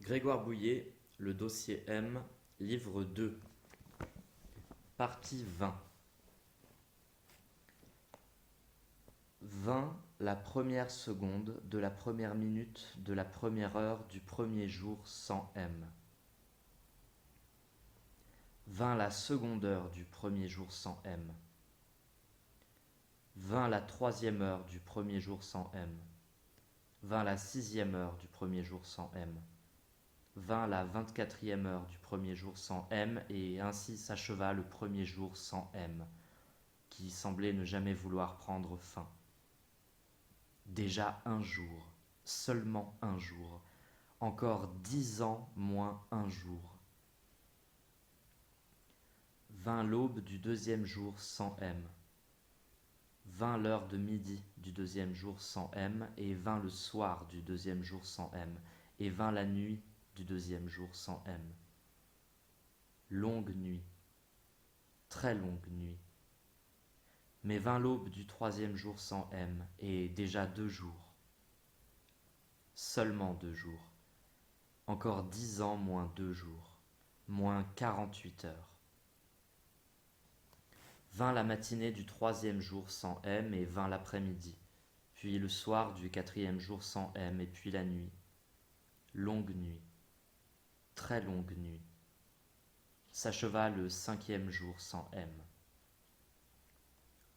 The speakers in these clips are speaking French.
Grégoire Bouillet, le dossier M, livre 2, partie 20. 20 la première seconde de la première minute de la première heure du premier jour sans M. 20 la seconde heure du premier jour sans M. 20 la troisième heure du premier jour sans M. 20 la sixième heure du premier jour sans M. 20 la 24e heure du premier jour sans M, et ainsi s'acheva le premier jour sans M, qui semblait ne jamais vouloir prendre fin. Déjà un jour, seulement un jour, encore 10 ans moins un jour. 20 l'aube du deuxième jour sans M. 20 l'heure de midi du deuxième jour sans M, et 20 le soir du deuxième jour sans M, et 20 la nuit du deuxième jour sans M. Longue nuit, très longue nuit. Mais 20 l'aube du troisième jour sans M, et déjà 2 jours. Seulement 2 jours. Encore 10 ans moins 2 jours, moins 48 heures. 20 la matinée du troisième jour sans M, et 20 l'après-midi, puis le soir du quatrième jour sans M, et puis la nuit. Longue nuit, très longue nuit. S'acheva le cinquième jour sans M.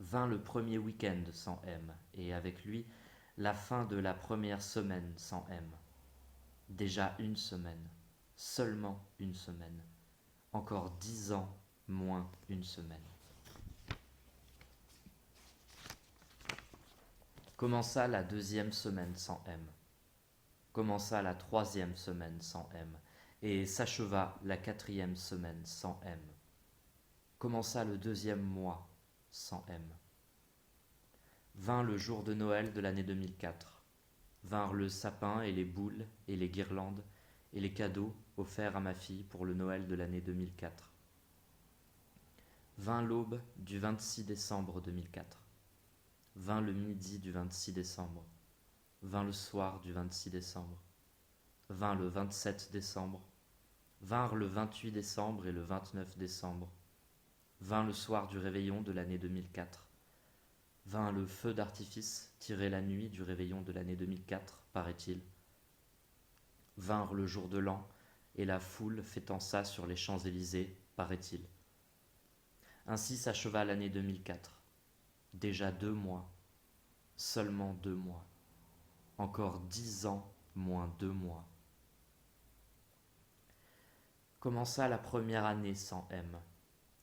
20 le premier week-end sans M, et avec lui la fin de la première semaine sans M. Déjà une semaine, seulement une semaine, encore 10 ans moins une semaine. Commença la deuxième semaine sans M. Commença la troisième semaine sans M, et s'acheva la quatrième semaine sans M. Commença le deuxième mois sans M. Vint le jour de Noël de l'année 2004. Vinrent le sapin et les boules et les guirlandes et les cadeaux offerts à ma fille pour le Noël de l'année 2004. Vint l'aube du 26 décembre 2004. Vint le midi du 26 décembre. Vint le soir du 26 décembre. Vint le 27 décembre. Vinrent le 28 décembre et le 29 décembre. Vint le soir du réveillon de l'année 2004. Vint le feu d'artifice tiré la nuit du réveillon de l'année 2004, paraît-il. Vinrent le jour de l'an et la foule fêtant ça sur les Champs-Élysées, paraît-il. Ainsi s'acheva l'année 2004. Déjà 2 mois, seulement 2 mois, encore 10 ans moins 2 mois. Commença la première année sans M,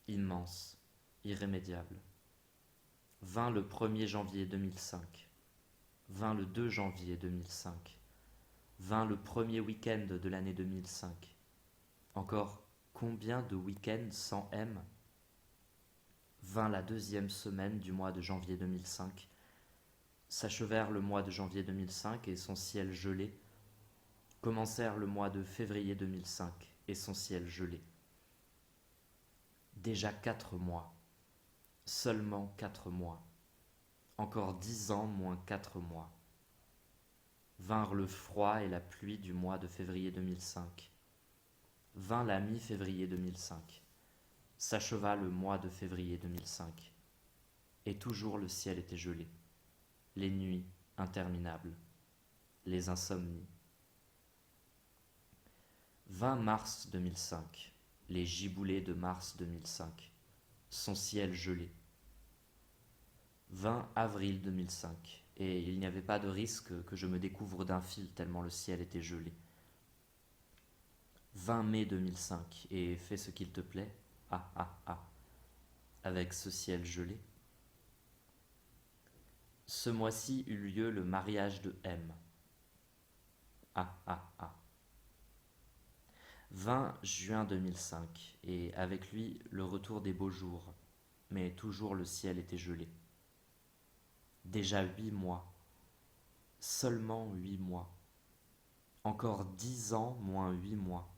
immense, irrémédiable. Vint le 1er janvier 2005, vint le 2 janvier 2005, vint le premier week-end de l'année 2005. Encore combien de week-ends sans M? Vint la deuxième semaine du mois de janvier 2005. S'achevèrent le mois de janvier 2005 et son ciel gelé. Commencèrent le mois de février 2005 et son ciel gelé. Déjà 4 mois, seulement 4 mois, encore 10 ans moins 4 mois. Vinrent le froid et la pluie du mois de février 2005. Vint la mi-février 2005. S'acheva le mois de février 2005. Et toujours le ciel était gelé. Les nuits interminables. Les insomnies. Vint mars 2005. Les giboulées de mars 2005. Son ciel gelé. Vint avril 2005. Et il n'y avait pas de risque que je me découvre d'un fil tellement le ciel était gelé. Vint mai 2005. Et fais ce qu'il te plaît. Ah, ah, ah. Avec ce ciel gelé. Ce mois-ci eut lieu le mariage de M. Ah, ah, ah. Vint juin 2005, et avec lui le retour des beaux jours, mais toujours le ciel était gelé. Déjà 8 mois, seulement 8 mois, encore 10 ans moins 8 mois.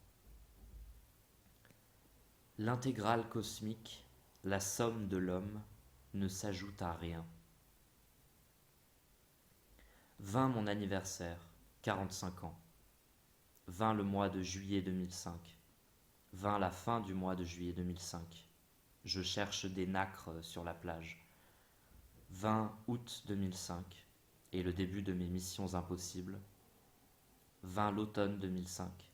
L'intégrale cosmique, la somme de l'homme, ne s'ajoute à rien. Vint mon anniversaire, 45 ans. Vint le mois de juillet 2005. Vint la fin du mois de juillet 2005. Je cherche des nacres sur la plage. Vint août 2005 et le début de mes missions impossibles. Vint l'automne 2005.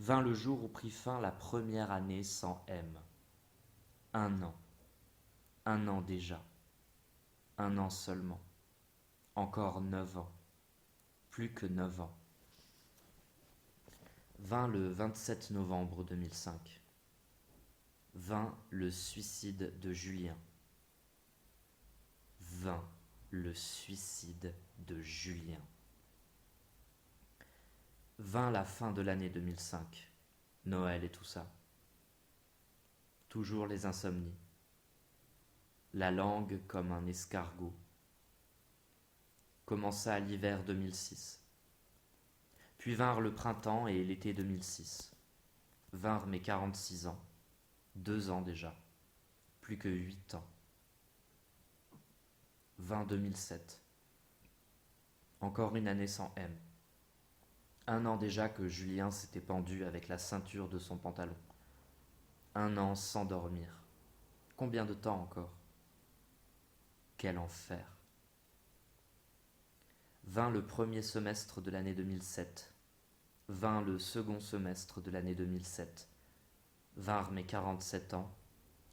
Vint le jour où prit fin la première année sans M. 1 an. 1 an déjà. 1 an seulement. Encore 9 ans. Plus que 9 ans. Vint le 27 novembre 2005. Vint le suicide de Julien. Vint le suicide de Julien. Vint la fin de l'année 2005. Noël et tout ça. Toujours les insomnies. La langue comme un escargot. Commença l'hiver 2006. Puis vinrent le printemps et l'été 2006. Vinrent mes 46 ans. 2 ans déjà. Plus que 8 ans. Vint 2007. Encore une année sans M. 1 an déjà que Julien s'était pendu avec la ceinture de son pantalon. 1 an sans dormir. Combien de temps encore? Quel enfer! Vint le premier semestre de l'année 2007. Vint le second semestre de l'année 2007. Vinrent mes 47 ans.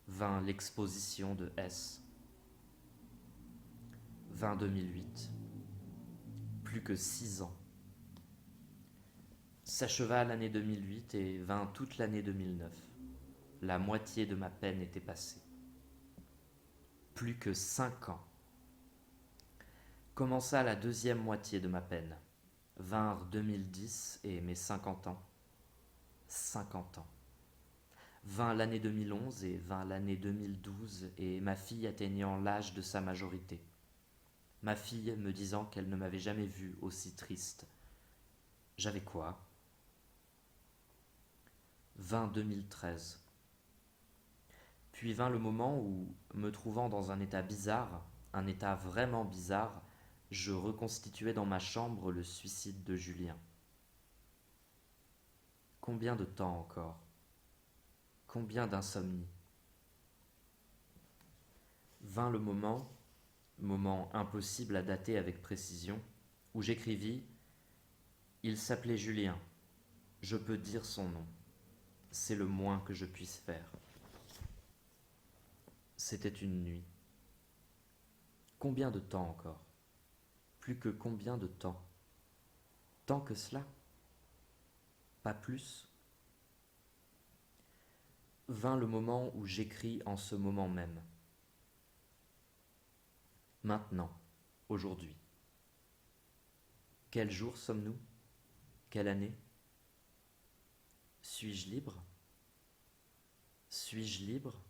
Vint l'exposition de S. Vint 2008. Plus que 6 ans. S'acheva l'année 2008 et vint toute l'année 2009. La moitié de ma peine était passée. Plus que 5 ans. Commença la deuxième moitié de ma peine. Vinrent 2010 et mes 50 ans. 50 ans. Vint l'année 2011 et vint l'année 2012 et ma fille atteignant l'âge de sa majorité. Ma fille me disant qu'elle ne m'avait jamais vu aussi triste. J'avais quoi? Vint 2013. Puis vint le moment où, me trouvant dans un état bizarre, un état vraiment bizarre, je reconstituais dans ma chambre le suicide de Julien. Combien de temps encore? Combien d'insomnie? Vint le moment impossible à dater avec précision, où j'écrivis « Il s'appelait Julien, je peux dire son nom, c'est le moins que je puisse faire. » C'était une nuit. Combien de temps encore? Plus que combien de temps? Tant que cela? Pas plus? Vint le moment où j'écris en ce moment même. Maintenant, aujourd'hui. Quel jour sommes-nous? Quelle année? Suis-je libre? Suis-je libre?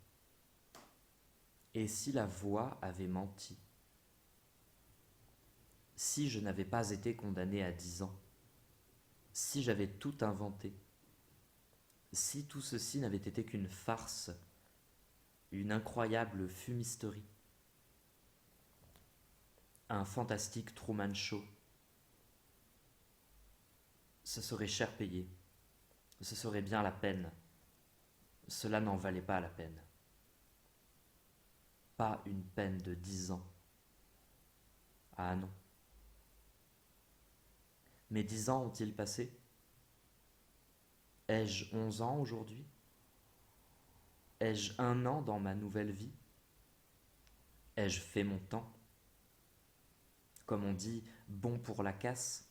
Et si la voix avait menti? Si je n'avais pas été condamné à 10 ans? Si j'avais tout inventé? Si tout ceci n'avait été qu'une farce, une incroyable fumisterie, un fantastique Truman Show, ce serait cher payé, ce serait bien la peine, cela n'en valait pas la peine. Pas une peine de 10 ans. Ah non. Mes 10 ans ont-ils passé? Ai-je 11 ans aujourd'hui? Ai-je 1 an dans ma nouvelle vie? Ai-je fait mon temps? Comme on dit, bon pour la casse?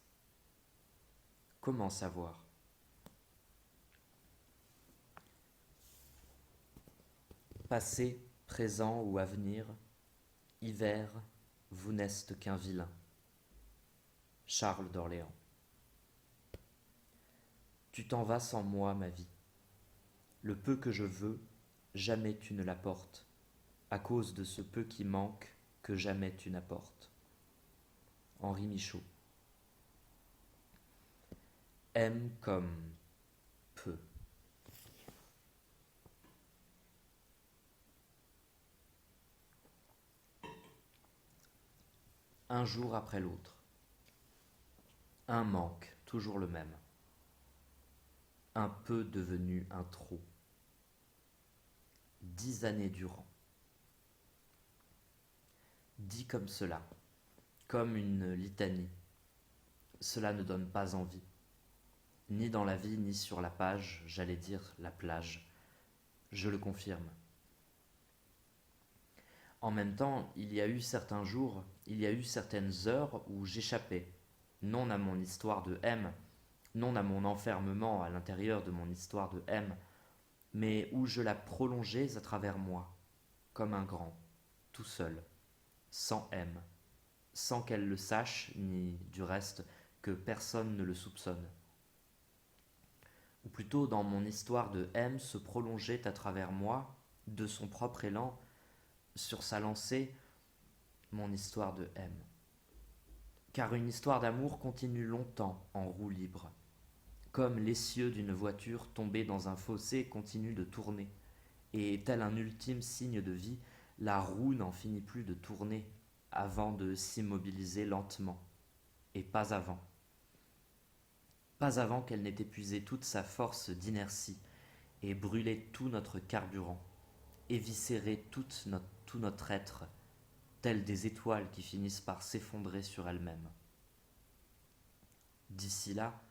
Comment savoir? Passé, présent ou avenir, hiver, vous n'êtes qu'un vilain. Charles d'Orléans. Tu t'en vas sans moi, ma vie. Le peu que je veux, jamais tu ne l'apportes, à cause de ce peu qui manque que jamais tu n'apportes. Henri Michaud. Aime comme peu. Un jour après l'autre. Un manque, toujours le même. un peu devenu un trop, 10 années durant. Dit comme cela, comme une litanie, cela ne donne pas envie. Ni dans la vie, ni sur la page, j'allais dire la plage. Je le confirme. En même temps, il y a eu certains jours, il y a eu certaines heures où j'échappais, non à mon histoire de M, non à mon enfermement à l'intérieur de mon histoire de M, mais où je la prolongeais à travers moi, comme un grand, tout seul, sans M, sans qu'elle le sache, ni du reste que personne ne le soupçonne. Ou plutôt dans mon histoire de M se prolongeait à travers moi, de son propre élan, sur sa lancée, mon histoire de M. Car une histoire d'amour continue longtemps en roue libre, comme l'essieu d'une voiture tombée dans un fossé continue de tourner, et tel un ultime signe de vie, la roue n'en finit plus de tourner avant de s'immobiliser lentement, et pas avant. Pas avant qu'elle n'ait épuisé toute sa force d'inertie et brûlé tout notre carburant, éviscéré tout notre être, telles des étoiles qui finissent par s'effondrer sur elles-mêmes. D'ici là,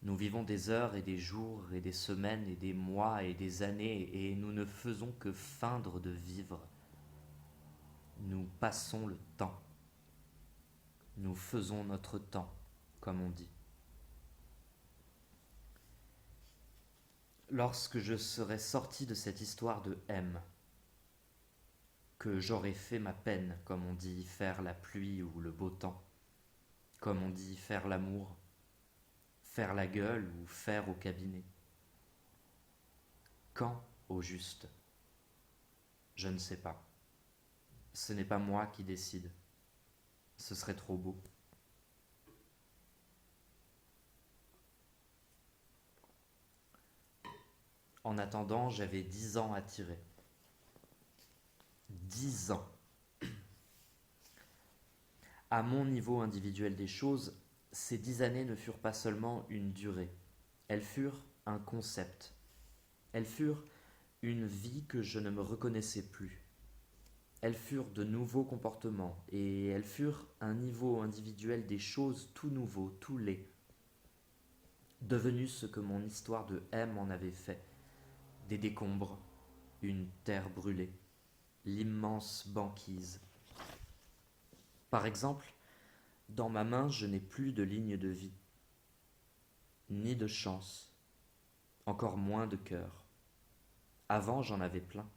nous vivons des heures et des jours et des semaines et des mois et des années et nous ne faisons que feindre de vivre. Nous passons le temps. Nous faisons notre temps, comme on dit. Lorsque je serai sorti de cette histoire de M, que j'aurai fait ma peine, comme on dit faire la pluie ou le beau temps, comme on dit faire l'amour, faire la gueule ou faire au cabinet. Quand, au juste? Je ne sais pas. Ce n'est pas moi qui décide. Ce serait trop beau. En attendant, j'avais 10 ans à tirer. 10 ans. À mon niveau individuel des choses, ces 10 années ne furent pas seulement une durée. Elles furent un concept. Elles furent une vie que je ne me reconnaissais plus. Elles furent de nouveaux comportements et elles furent un niveau individuel des choses tout nouveau, tout laid, devenu ce que mon histoire de M en avait fait. Des décombres, une terre brûlée, l'immense banquise. Par exemple, dans ma main, je n'ai plus de ligne de vie, ni de chance, encore moins de cœur. Avant, j'en avais plein.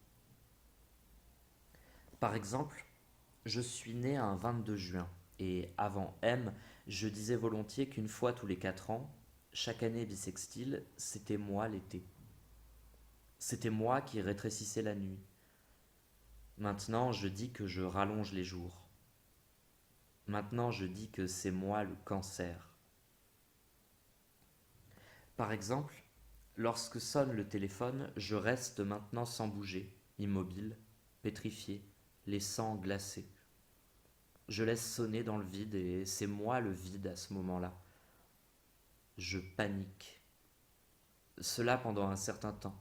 Par exemple, je suis né un 22 juin, et avant M, je disais volontiers qu'une fois tous les 4 ans, chaque année bissextile, c'était moi l'été. C'était moi qui rétrécissais la nuit. Maintenant, je dis que je rallonge les jours. Maintenant, je dis que c'est moi le cancer. Par exemple, lorsque sonne le téléphone, je reste maintenant sans bouger, immobile, pétrifié, les sangs glacés. Je laisse sonner dans le vide et c'est moi le vide à ce moment-là. Je panique. Cela pendant un certain temps.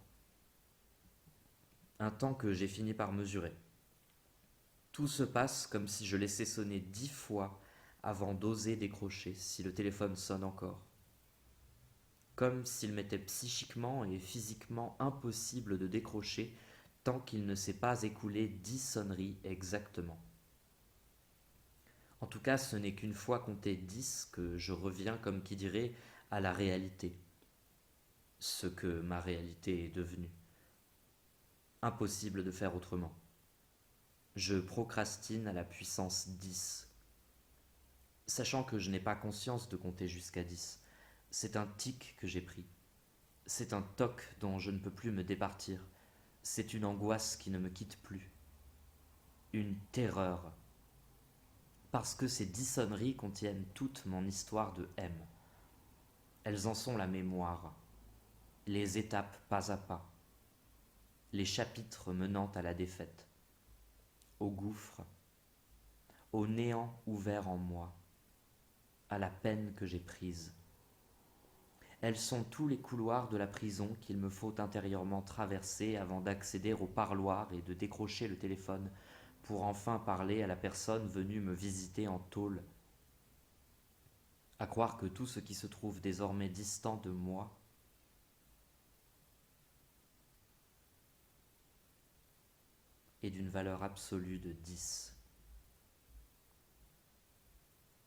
Un temps que j'ai fini par mesurer. Tout se passe comme si je laissais sonner 10 fois avant d'oser décrocher si le téléphone sonne encore. Comme s'il m'était psychiquement et physiquement impossible de décrocher tant qu'il ne s'est pas écoulé 10 sonneries exactement. En tout cas, ce n'est qu'une fois compté 10 que je reviens, comme qui dirait, à la réalité. Ce que ma réalité est devenue. Impossible de faire autrement. Je procrastine à la puissance 10. Sachant que je n'ai pas conscience de compter jusqu'à 10. C'est un tic que j'ai pris. C'est un toc dont je ne peux plus me départir. C'est une angoisse qui ne me quitte plus. Une terreur. Parce que ces 10 sonneries contiennent toute mon histoire de M. Elles en sont la mémoire, les étapes pas à pas, les chapitres menant à la défaite, au gouffre, au néant ouvert en moi, à la peine que j'ai prise. Elles sont tous les couloirs de la prison qu'il me faut intérieurement traverser avant d'accéder au parloir et de décrocher le téléphone pour enfin parler à la personne venue me visiter en tôle. À croire que tout ce qui se trouve désormais distant de moi est d'une valeur absolue de 10,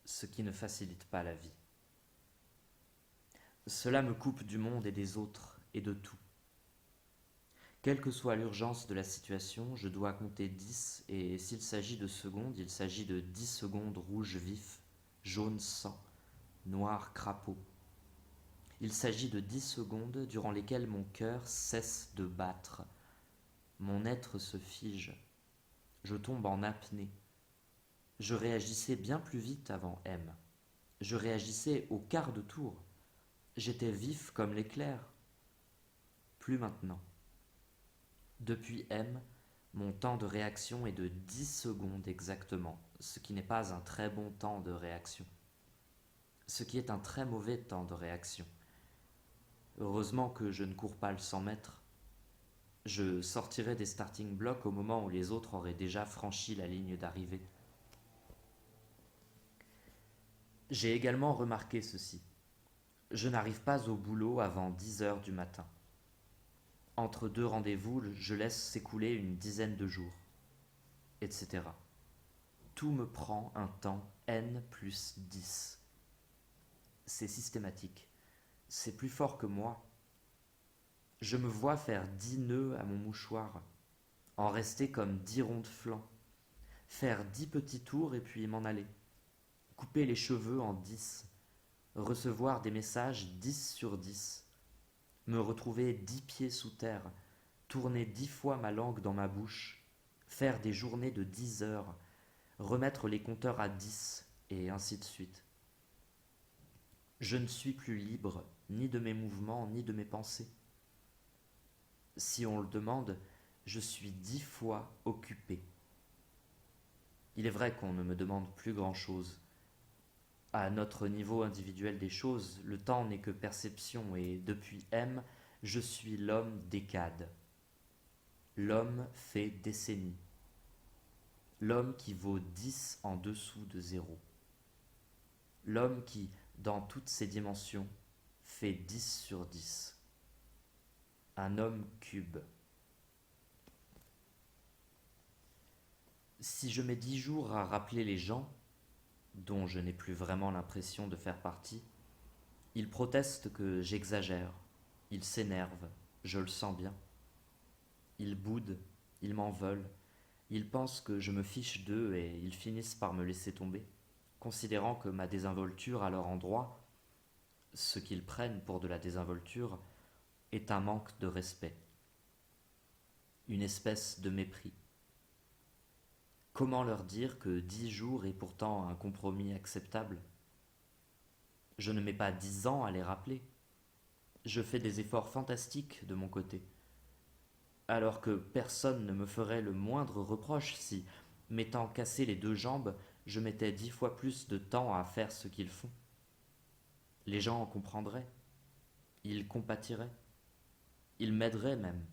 ce qui ne facilite pas la vie. Cela me coupe du monde et des autres et de tout. Quelle que soit l'urgence de la situation, je dois compter 10 et s'il s'agit de secondes, il s'agit de 10 secondes rouge vif, jaune sang, noir crapaud. Il s'agit de 10 secondes durant lesquelles mon cœur cesse de battre. Mon être se fige. Je tombe en apnée. Je réagissais bien plus vite avant M. Je réagissais au quart de tour. J'étais vif comme l'éclair. Plus maintenant. Depuis M, mon temps de réaction est de 10 secondes exactement, ce qui n'est pas un très bon temps de réaction. Ce qui est un très mauvais temps de réaction. Heureusement que je ne cours pas le 100 mètres. Je sortirai des starting blocks au moment où les autres auraient déjà franchi la ligne d'arrivée. J'ai également remarqué ceci. Je n'arrive pas au boulot avant 10 heures du matin. Entre deux rendez-vous, je laisse s'écouler une dizaine de jours, etc. Tout me prend un temps n plus 10. C'est systématique. C'est plus fort que moi. Je me vois faire 10 nœuds à mon mouchoir, en rester comme 10 ronds de flanc, faire 10 petits tours et puis m'en aller, couper les cheveux en 10, recevoir des messages 10 sur 10, me retrouver 10 pieds sous terre, tourner 10 fois ma langue dans ma bouche, faire des journées de 10 heures, remettre les compteurs à 10, et ainsi de suite. Je ne suis plus libre, ni de mes mouvements, ni de mes pensées. Si on le demande, je suis 10 fois occupé. Il est vrai qu'on ne me demande plus grand-chose. À notre niveau individuel des choses, le temps n'est que perception et depuis M, je suis l'homme décade. L'homme fait décennie. L'homme qui vaut 10 en dessous de 0. L'homme qui, dans toutes ses dimensions, fait 10 sur 10. Un homme cube. Si je mets 10 jours à rappeler les gens, dont je n'ai plus vraiment l'impression de faire partie, ils protestent que j'exagère, ils s'énervent, je le sens bien. Ils boudent, ils m'en veulent, ils pensent que je me fiche d'eux et ils finissent par me laisser tomber, considérant que ma désinvolture à leur endroit, ce qu'ils prennent pour de la désinvolture, est un manque de respect, une espèce de mépris. Comment leur dire que 10 jours est pourtant un compromis acceptable ? Je ne mets pas 10 ans à les rappeler. Je fais des efforts fantastiques de mon côté. Alors que personne ne me ferait le moindre reproche si, m'étant cassé les 2 jambes, je mettais 10 fois plus de temps à faire ce qu'ils font. Les gens en comprendraient. Ils compatiraient. Ils m'aideraient même.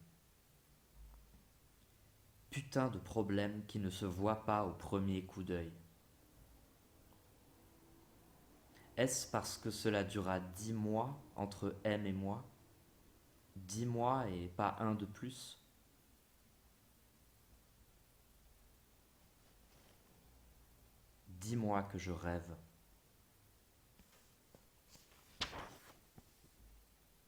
Putain de problème qui ne se voit pas au premier coup d'œil. Est-ce parce que cela dura 10 mois entre M et moi ? 10 mois et pas un de plus ? Dis-moi que je rêve.